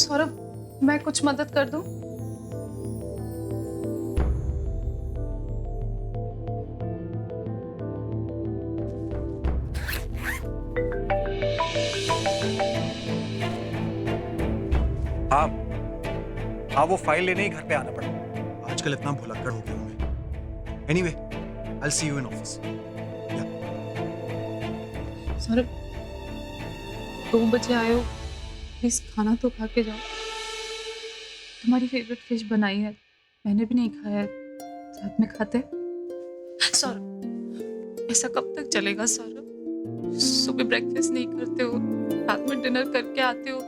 सौरभ, मैं कुछ मदद कर दूं? हाँ हाँ, वो फाइल लेने ही घर पे आना पड़ा। आजकल इतना भुलक्कड़ हो गया हूं मैं। Anyway, I will see you in office. Saurabh, 2 बजे आए हो, प्लीज खाना तो खा के जाओ। तुम्हारी फेवरेट फिश बनाई है, मैंने भी नहीं खाया है, साथ में खाते हैं? सौरभ, ऐसा कब तक चलेगा सौरभ? सुबह ब्रेकफास्ट नहीं करते हो, रात में डिनर करके आते हो,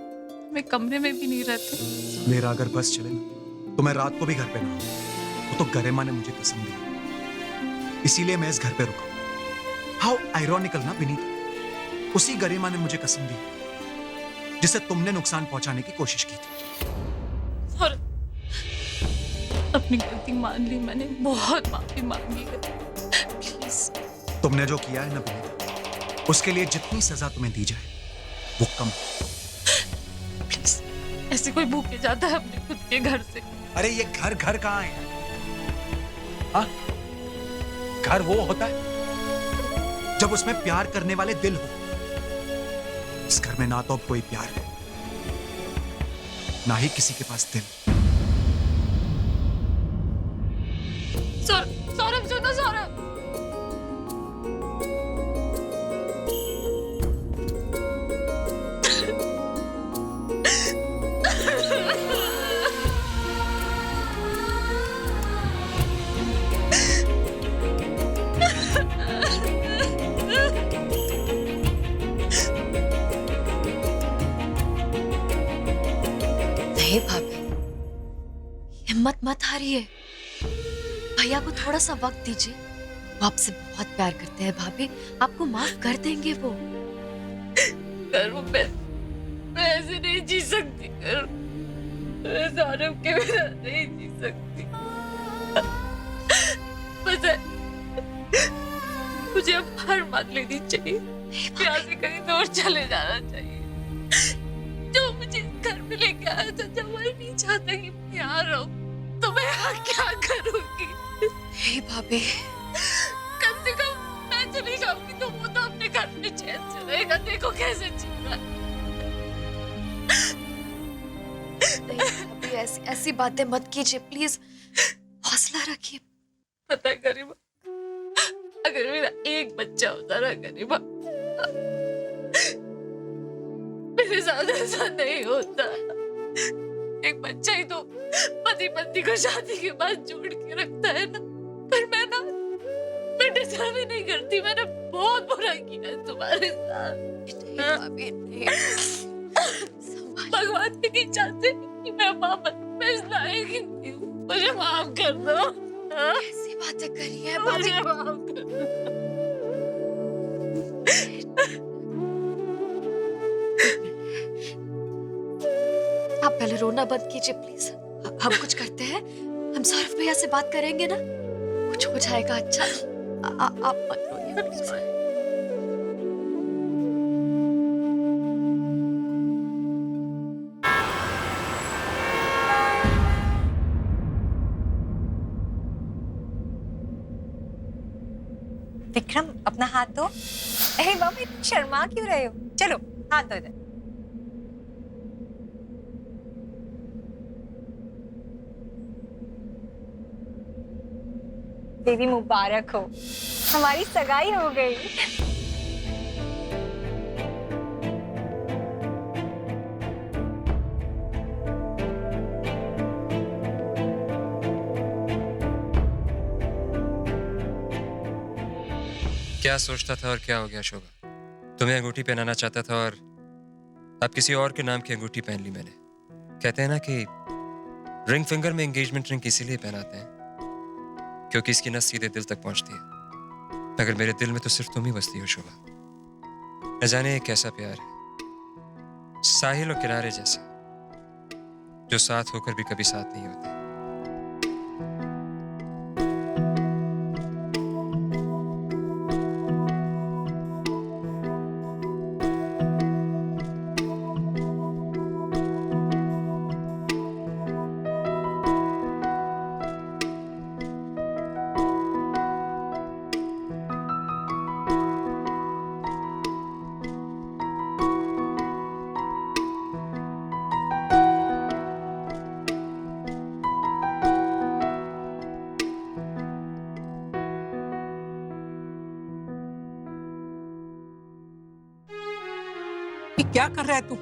मैं कमरे में भी नहीं रहते। मेरा अगर बस चले ना तो मैं रात को भी घर पे ना आऊं। वो तो गरिमा ने मुझे कसम दी, इसीलिए मैं इस घर पे रुका। हाउ आयरॉनिकल ना विनीत, उसी गरिमा ने मुझे कसम दी जिसे तुमने नुकसान पहुंचाने की कोशिश की थी। और अपनी गलती मान ली मैंने, बहुत माफी मांगी है, प्लीज। तुमने जो किया है ना विनीत, उसके लिए जितनी सजा तुम्हें दी जाए वो कम। प्लीज, ऐसे कोई भूखे जाता है अपने खुद के घर से? अरे ये घर घर कहाँ है? हाँ? घर वो होता है जब उसमें प्यार करने वाले दिल हो। इस घर में ना तो अब कोई प्यार है, ना ही किसी के पास दिल। सौरभ सुनो, सौरभ। नहीं भाभी, हिम्मत मत हारिए। भैया को थोड़ा सा वक्त दीजिए, वो आपसे बहुत प्यार करते हैं भाभी, आपको माफ कर देंगे वो। करो, मैं ऐसे नहीं जी सकती। करो, मैं सौरभ के बिना नहीं जी सकती। पता है, मुझे अब हार मान लेनी चाहिए, यहाँ से कहीं दूर चले जाना चाहिए। जो मुझे इस घर में लेके आया था, जब मैं नहीं चाहता कि मैं यहाँ रहूं, तो मैं यहाँ क्या करूंगी? नहीं भाभी, कम से कम मैं चली जाऊंगी तो वो तो अपने घर में चैन से रहेगा। देखो कैसे जी रहा है। नहीं भाभी, ऐसी बातें मत कीजिए प्लीज, हौसला रखिए। पता है गरिमा, अगर मेरा एक बच्चा होता ना गरिमा, मेरे साथ ऐसा नहीं होता। एक बच्चा ही तो पति पत्नी को शादी के बाद जोड़ के रखता है ना। पर मैं डिजर्व ही नहीं करती। मैंने बहुत बुरा किया है तुम्हारे साथ। नहीं भाभी, नहीं। भगवान भी नहीं चाहते कि मैं माँ बनूं। मैं इस लायक ही नहीं हूँ। मुझे माफ कर दो। ऐसी बातें करी है भाभी। मुझे माफ कर दो। आप पहले रोना बंद कीजिए प्लीज। हम कुछ करते हैं, हम सौरभ भैया से बात करेंगे ना, कुछ हो जाएगा। अच्छा, आप मत रोइए प्लीज। विक्रम, अपना हाथ धो। अरे बाबा, इतनी शर्मा क्यों रहे हो? चलो हाथ धो दे। देवी मुबारक हो, हमारी सगाई हो गई। क्या सोचता था और क्या हो गया शोभा? तुम्हें अंगूठी पहनाना चाहता था और अब किसी और के नाम की अंगूठी पहन ली मैंने। कहते हैं ना कि रिंग फिंगर में एंगेजमेंट रिंग इसीलिए पहनाते हैं क्योंकि इसकी नस सीधे दिल तक पहुंचती है, मगर मेरे दिल में तो सिर्फ तुम ही बसती हो शोभा। न जाने ये कैसा प्यार है, साहिल और किनारे जैसा, जो साथ होकर भी कभी साथ नहीं होते। कि क्या कर रहा है तू?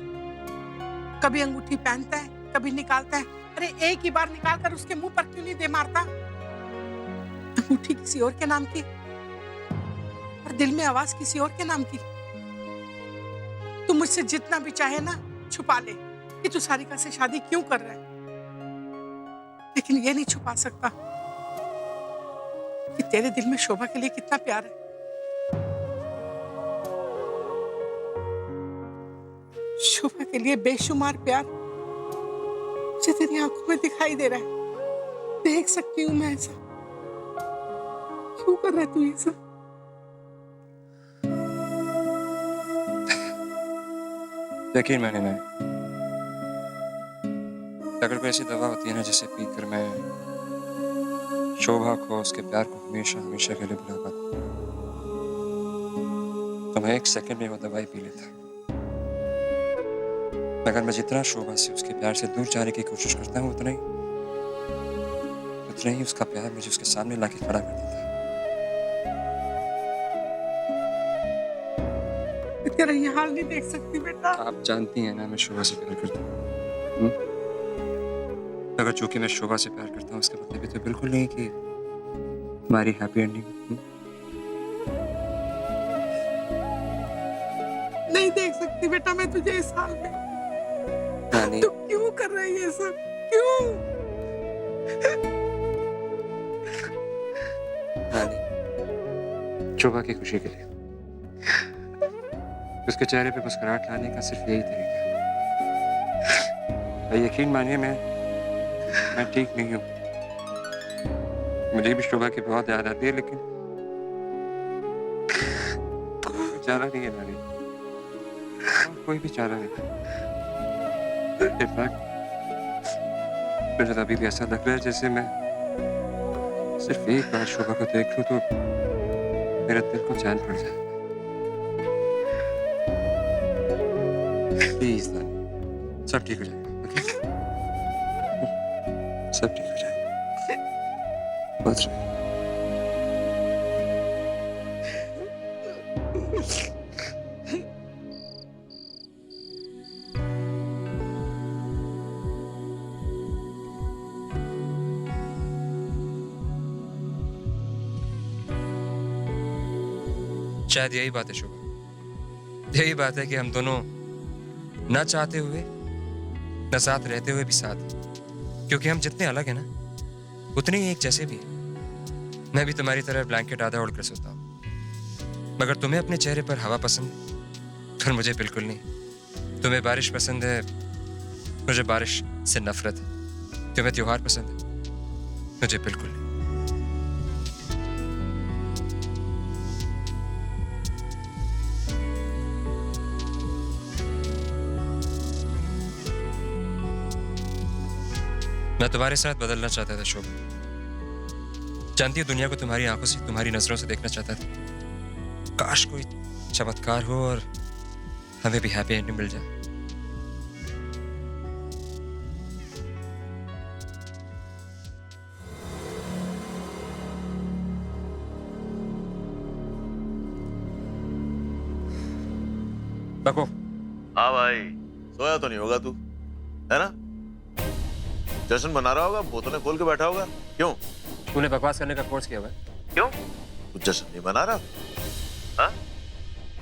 कभी अंगूठी पहनता है, कभी निकालता है। अरे एक ही बार निकाल कर उसके मुंह पर क्यों नहीं दे मारता? अंगूठी किसी और के नाम की और दिल में आवाज किसी और के नाम की। तू मुझसे जितना भी चाहे ना छुपा ले कि तू सारिका से शादी क्यों कर रहा है, लेकिन ये नहीं छुपा सकता कि तेरे दिल में शोभा के लिए कितना प्यार है। शोभा के लिए बेशुमार प्यार मुझे तेरी आंखों में दिखाई दे रहा है। देख सकती हूँ मैं ऐसा। क्यों कर रहा है तू ये सब? यकीन माने ना, अगर कोई ऐसी दवा होती है ना जिसे पीकर मैं शोभा को, उसके प्यार को हमेशा हमेशा के लिए भुला पाता, तो मैं 1 सेकंड में वो दवाई पी लेता। मगर मैं जितना शोभा से, उसके प्यार से दूर जाने की कोशिश करता हूँ, उतना ही उसका प्यार मुझे उसके सामने लाके खड़ा कर देता है। तेरा ये हाल नहीं देख सकती बेटा। आप जानती हैं ना मैं शोभा से प्यार करता हूँ। अगर चूंकि मैं शोभा से प्यार करता हूँ, उसका मतलब ये तो बिल्कुल नहीं कि हमारी हैप्पी एंडिंग। नहीं देख सकती बेटा मैं तुझे इस हाल में। नानी, तू क्यों कर रहा है ये सब? क्यों? नानी, शोभा की खुशी के लिए, उसके चेहरे पे मुस्कुराहट लाने का सिर्फ यही तरीका है। यकीन मानिए मैं ठीक नहीं हूँ। मुझे भी शोभा की बहुत याद आती है, लेकिन कोई चारा नहीं है नानी, कोई भी चारा नहीं। इनफैक्ट मुझे तो अभी भी ऐसा लग रहा है जैसे मैं सिर्फ एक बार शोभा को देख लूं तो मेरा दिल को चैन पड़ जाए। प्लीज नानी, सब ठीक हो जाएगा, ओके? सब ठीक हो जाएगा। बस शायद यही बात है शोभा, यही बात है कि हम दोनों ना चाहते हुए, न साथ रहते हुए भी साथ हैं। क्योंकि हम जितने अलग हैं ना, उतने ही एक जैसे भी हैं। मैं भी तुम्हारी तरह ब्लैंकेट आधा ओढ़ कर सोता हूँ, मगर तुम्हें अपने चेहरे पर हवा पसंद है और मुझे बिल्कुल नहीं। तुम्हें बारिश पसंद है, मुझे बारिश से नफरत है। तुम्हें त्योहार पसंद है, मुझे बिल्कुल नहीं। मैं तुम्हारे साथ बदलना चाहता था शोभा। जानती हो, दुनिया को तुम्हारी आंखों से, तुम्हारी नजरों से देखना चाहता था। काश कोई चमत्कार हो और हमें भी हैप्पी एंडिंग मिल जाए। बको, हाँ भाई, सोया तो नहीं होगा तू, है ना? जश्न मना रहा होगा, बोतलें खोल के बैठा होगा। क्यों? तूने बकवास करने का कोर्स किया हुआ है? क्यों? तू जश्न नहीं मना रहा? हाँ?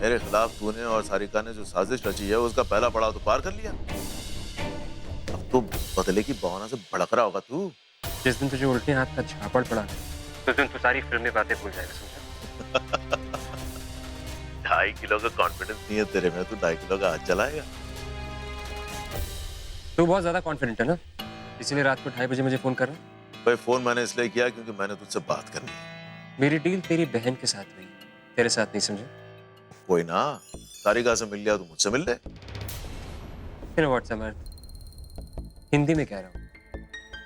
मेरे खिलाफ तूने और सारिका ने जो साजिश रची है, उसका पहला पड़ाव तो पार कर लिया। अब तो बदले की भावना से भड़क रहा होगा तू। जिस दिन तुझे उल्टे हाथ का झापड़ पड़ा, उस दिन तू सारी फिल्मी बातें भूल जाएगा, समझा? 2.5 किलो का कॉन्फिडेंस नहीं है तेरे में, तू 2.5 किलो का हाथ चलाएगा। तू बहुत ज्यादा कॉन्फिडेंट है ना, इसीलिए रात को 2:30 बजे मुझे फोन कर रहा है। भाई फोन मैंने इसलिए किया क्योंकि मैंने तुझसे बात करनी है। मेरी डील तेरी बहन के साथ हुई, तेरे साथ नहीं, समझे? कोई ना, सारिका से मिल लिया तो मुझसे मिल ले। फिर व्हाट्सएप में हिंदी में कह रहा हूँ,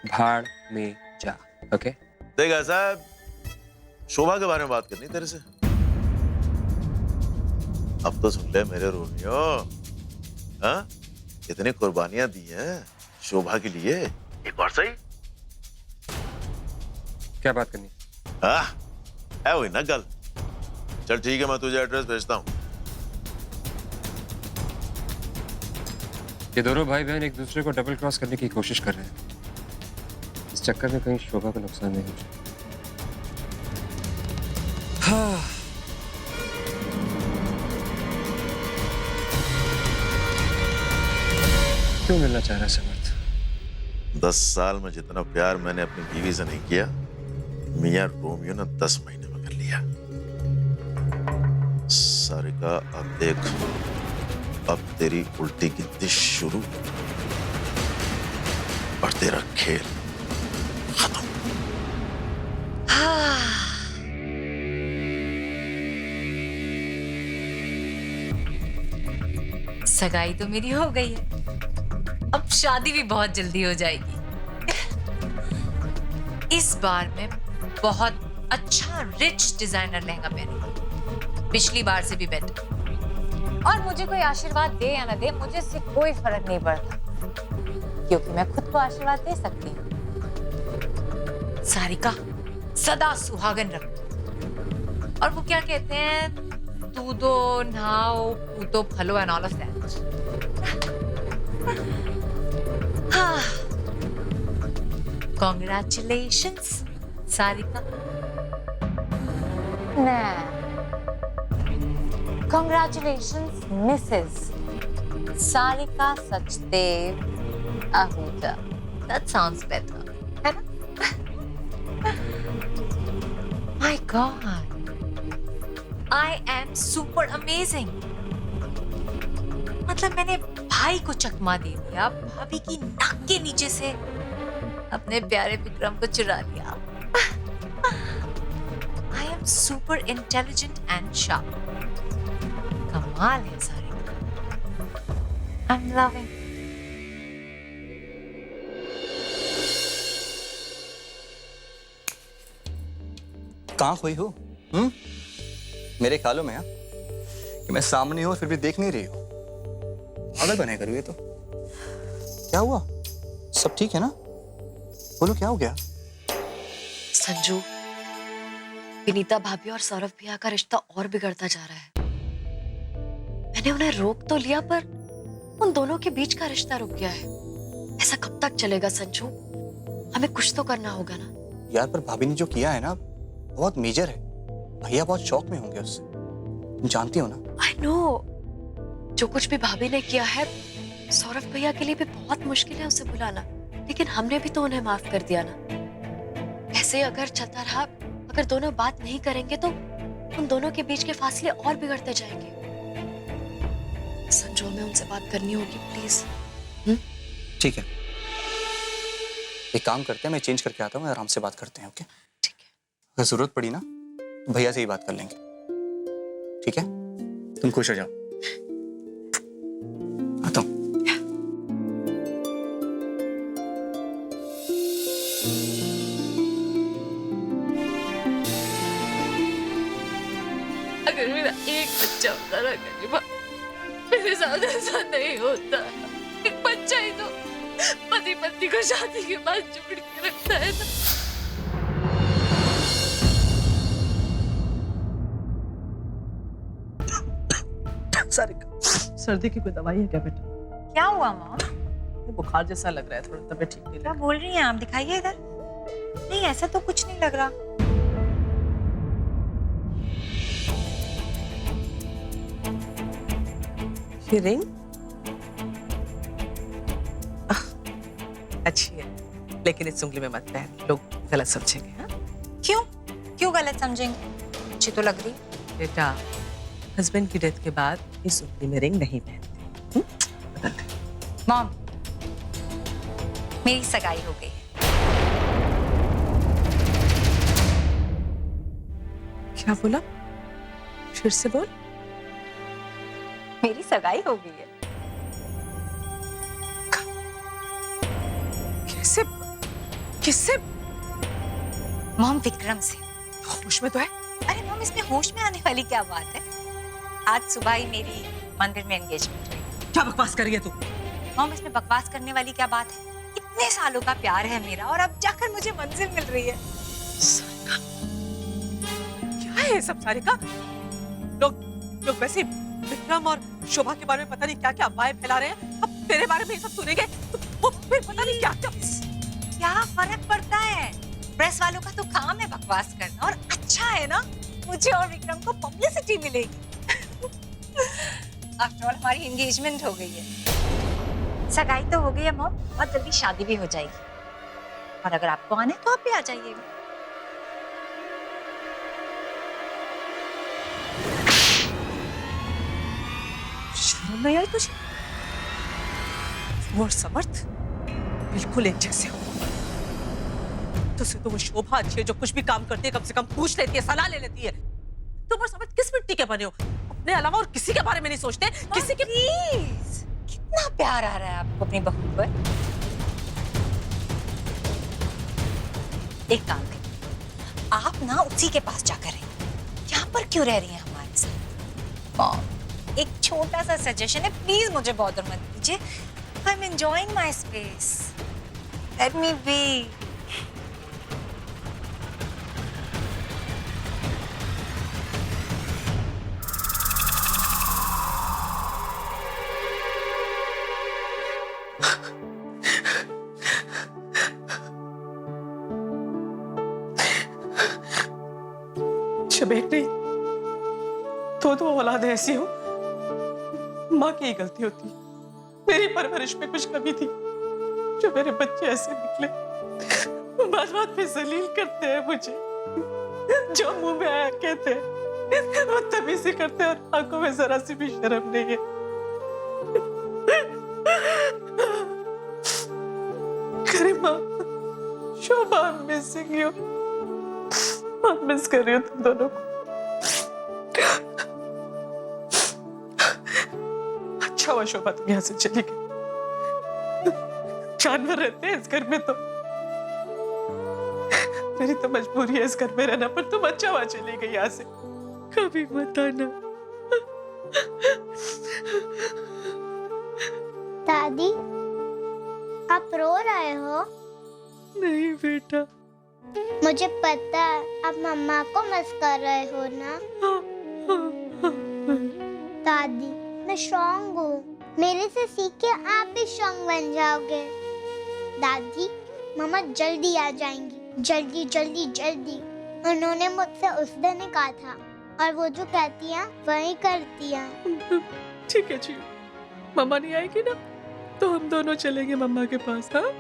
भाड़ में जा, ओके? देख साहब, शोभा के बारे में बात करनी तेरे से। अब तो सुन ले मेरे रोमियो, हाँ? इतनी कुर्बानियां दी हैं शोभा के लिए, एक बार सही। क्या बात करनी? है वही ना गल। चल ठीक है, मैं तुझे एड्रेस भेजता हूँ। ये दोनों भाई बहन एक दूसरे को डबल क्रॉस करने की कोशिश कर रहे हैं। इस चक्कर में कहीं शोभा को नुकसान नहीं हो जाए। हाँ। क्यों मिलना चाह रहा है समर्थ? 10 साल में जितना प्यार मैंने अपनी बीवी से नहीं किया, मियां रोमियो ने 10 महीने में कर लिया। सारिका, अब देख, अब तेरी उल्टी गिनती शुरू और तेरा खेल खत्म। सगाई तो मेरी हो गई है, अब शादी भी बहुत जल्दी हो जाएगी। इस बार मैं बहुत अच्छा रिच डिजाइनर लहंगा पहनूंगी, पिछली बार से भी बेटर। और मुझे कोई आशीर्वाद दे या ना दे, मुझे इससे कोई फर्क नहीं पड़ता, क्योंकि मैं खुद को आशीर्वाद दे सकती हूँ। सारिका, सदा सुहागन रखो। और वो क्या कहते हैं, दूधो नाओ पूतो फलो and all of that. Congratulations, Sarika. Nah. Congratulations, Mrs. Sarika Sachdev Ahuja. That sounds better. है ना? My God. I am super amazing. मतलब मैंने भाई को चकमा दे दिया, भाभी की नाक के नीचे से अपने प्यारे विक्रम को चुरा लिया। I am super intelligent and sharp. कमाल है सारे। I'm loving. कहाँ खोई हो? मेरे ख्यालों में कि मैं सामने हूँ फिर भी देख नहीं रही हो। पागल बने करूँ ये तो। क्या हुआ? सब ठीक है ना? बोलो क्या हो गया? संजू, विनीता भाभी और सौरभ भैया का रिश्ता और बिगड़ता जा रहा है। मैंने उन्हें रोक तो लिया, पर उन दोनों के बीच का रिश्ता रुक गया है। ऐसा कब तक चलेगा संजू? हमें कुछ तो करना होगा ना। यार पर भाभी ने जो किया है ना बहुत मेजर है। भैया बहुत शौक में होंगे उससे, तुम जानती हो ना। आई नो, जो कुछ भी भाभी ने किया है, सौरभ भैया के लिए भी बहुत मुश्किल है उसे भुलाना। लेकिन हमने भी तो उन्हें माफ कर दिया ना। ऐसे अगर चलता रहा, अगर दोनों बात नहीं करेंगे तो उन दोनों के बीच के फासले और बिगड़ते जाएंगे। संजू, हमें उनसे बात करनी होगी, प्लीज। ठीक है, एक काम करते हैं, मैं चेंज करके आता हूँ, आराम से बात करते हैं। ओके ठीक है। अगर जरूरत पड़ी ना तो भैया से ही बात कर लेंगे। ठीक है, तुम खुश हो जाओ। आता हूँ। अगर मेरा एक बच्चा होता ना गरिमा, मेरे साथ ऐसा नहीं होता। एक बच्चा ही तो पति पत्नी को शादी के बाद जोड़ के रखता है ना। सर्दी की कोई दवाई है क्या बेटा? क्या हुआ मॉम? बुखार जैसा लग रहा है, थोड़ा तबीयत ठीक नहीं क्या लग बोल रही हैं आप? दिखाइए इधर। नहीं, ऐसा तो कुछ नहीं लग रहा। ये रिंग अच्छी है, लेकिन इस उंगली में मत पहन, लोग गलत समझेंगे। हाँ क्यों? क्यों गलत समझेंगे? अच्छी तो लग रही। बेटा, हस्बैंड की डेथ के बाद इस उंगली में रिंग नहीं पहनते। बदल दे। मॉम, मेरी सगाई हो गई है। क्या बोला? फिर से बोल। मेरी सगाई हो गई है। कैसे? किससे? मॉम, विक्रम से। होश में तो है? अरे मॉम, इसमें होश में आने वाली क्या बात है? आज सुबह ही मेरी मंदिर में एंगेजमेंट हुई। क्या बकवास कर रही है तू? मॉम, इसमें बकवास करने वाली क्या बात है? इतने सालों का प्यार है मेरा, और अब जाकर मुझे मंजिल मिल रही है। सारिका, क्या है ये सब सारिका? लोग वैसे विक्रम और शोभा के बारे में पता नहीं क्या क्या अफवाहें फैला रहे हैं। अब मेरे बारे में ये सब सुनेंगे तो वो फिर पता नहीं क्या क्या। क्या फर्क पड़ता है? प्रेस वालों का तो काम है बकवास करना, और अच्छा है ना, मुझे और विक्रम को पब्लिसिटी मिलेगी। आफ्टर ऑल हमारी एंगेजमेंट हो गई है, सगाई तो हो गई है मॉम, बहुत जल्दी शादी भी हो जाएगी। और अगर आपको आना है तो आप भी आ जाइएगा। शर्म नहीं आई तुझे? वो और समर्थ बिल्कुल एक जैसे हो। तुझसे तो वो शोभा अच्छी है जो कुछ भी काम करती है कम से कम पूछ लेती है, सलाह ले लेती है। तुम और समर्थ किस मिट्टी के बने हो? अपने अलावा और किसी के बारे में नहीं सोचते। किसी के प्लीज, कितना प्यार आ रहा है आपको अपनी बहू पर। एक काम करिए, आप ना उसी के पास जाकर रहिए, यहाँ पर क्यों रह रही हैं हमारे साथ? मॉम, एक छोटा सा सजेशन है, प्लीज मुझे बॉदर मत कीजिए। I am enjoying my space, let me be. जब एक नहीं दो औलादें ऐसी हो, माँ की ही गलती होती है। मेरी परवरिश में कुछ कमी थी जो मेरे बच्चे ऐसे निकले। बात बात पे जलील करते हैं मुझे, जो मुंह में आया कहते हैं वो तमीज़ी करते हैं, और आंखों में जरा सी भी शर्म नहीं है। करीमा, शोभा, मिसिंग यू, बहुत मिस कर रही हूँ तुम दोनों को। अच्छा हुआ शोभा तुम यहाँ से चली गई, जानवर रहते हैं इस घर में तो। मेरी तो मजबूरी है इस घर में रहना, पर तुम अच्छा हुआ चली गई यहाँ से। कभी मत आना। दादी, आप रो रहे हो? नहीं बेटा, मुझे पता है आप मम्मा को मिस कर रहे हो ना। दादी, मैं स्ट्रॉन्ग हूँ, मेरे से सीख के आप भी स्ट्रॉन्ग बन जाओगे। दादी, मम्मा जल्दी आ जाएंगी, जल्दी जल्दी जल्दी। उन्होंने मुझसे उस दिन ही कहा था, और वो जो कहती है वही करती है। ठीक है जी, मम्मा नहीं आएगी ना तो हम दोनों चलेंगे मम्मा के पास। हाँ,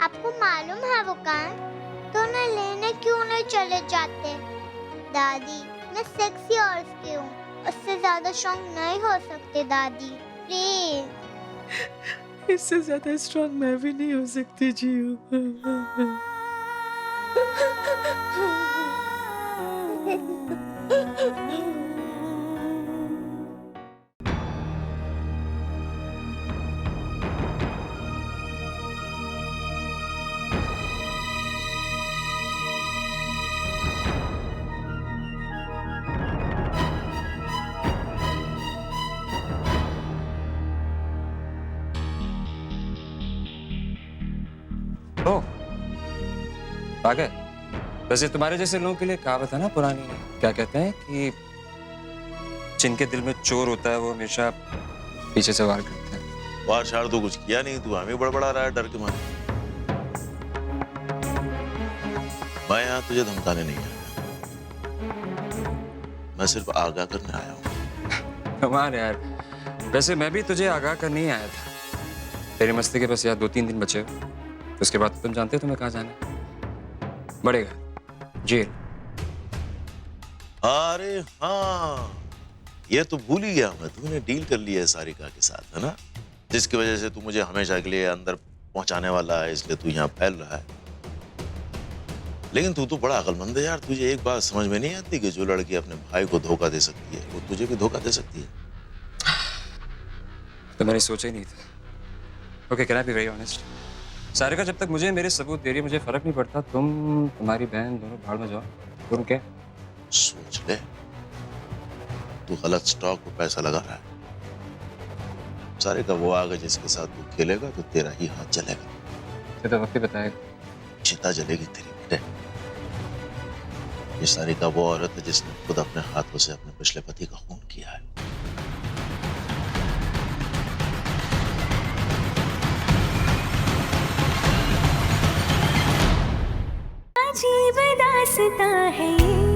आपको मालूम है वो कहाँ है? तो उन्हें लेने क्यों नहीं चले जाते? दादी, मैं सेक्सी औरत की हूँ, उससे ज्यादा स्ट्रॉन्ग नहीं हो सकते दादी, प्लीज। इससे ज्यादा स्ट्रॉन्ग मैं भी नहीं हो सकती जी। आ गए? वैसे तुम्हारे जैसे लोगों के लिए कहावत है ना पुरानी, क्या कहते हैं कि जिनके दिल में चोर होता है वो हमेशा पीछे से वार करते हैं। वार शार तो कुछ किया नहीं, तू हमें बड़बड़ा रहा है डर के मारे। मैं यहाँ तुझे धमकाने नहीं आया, मैं सिर्फ आगाह करने आया हूँ। कमाल यार, वैसे मैं भी तुझे आगाह करने ही आया था। तेरी मस्ती के बस यार 2-3 दिन बचे, उसके बाद तुम जानते हो तुम्हें कहाँ जाना है, बढ़ेगा जेल। अरे हाँ, ये तो भूल ही गया मैं, तूने डील कर लिया है सारिका के साथ, है ना, जिसकी वजह से तू मुझे हमेशा के लिए अंदर पहुंचाने वाला है, इसलिए तू यहाँ फैल रहा है। लेकिन तू तो बड़ा अकलमंद है यार, तुझे एक बात समझ में नहीं आती कि जो लड़की अपने भाई को धोखा दे सकती है वो तुझे भी धोखा दे सकती है। तो मैंने सोचा ही नहीं था। Okay, can I be very honest? Sarika, जब तक मुझे मेरे सबूत दे रही है मुझे फर्क नहीं पड़ता, तुम्हारी बहन दोनों भाड़ में जाओ। तुम क्या सोच ले, तू गलत स्टॉक पर पैसा लगा रहा है। सारिका वो आगे जिसके साथ तू खेलेगा तो तेरा ही हाथ जलेगा। तो वक्त ही बताएगा। चिता जलेगी तेरी बेटे। ये सारिका वो औरत है जिसने खुद अपने हाथों से अपने पिछले पति का खून किया है। रास्ता है ये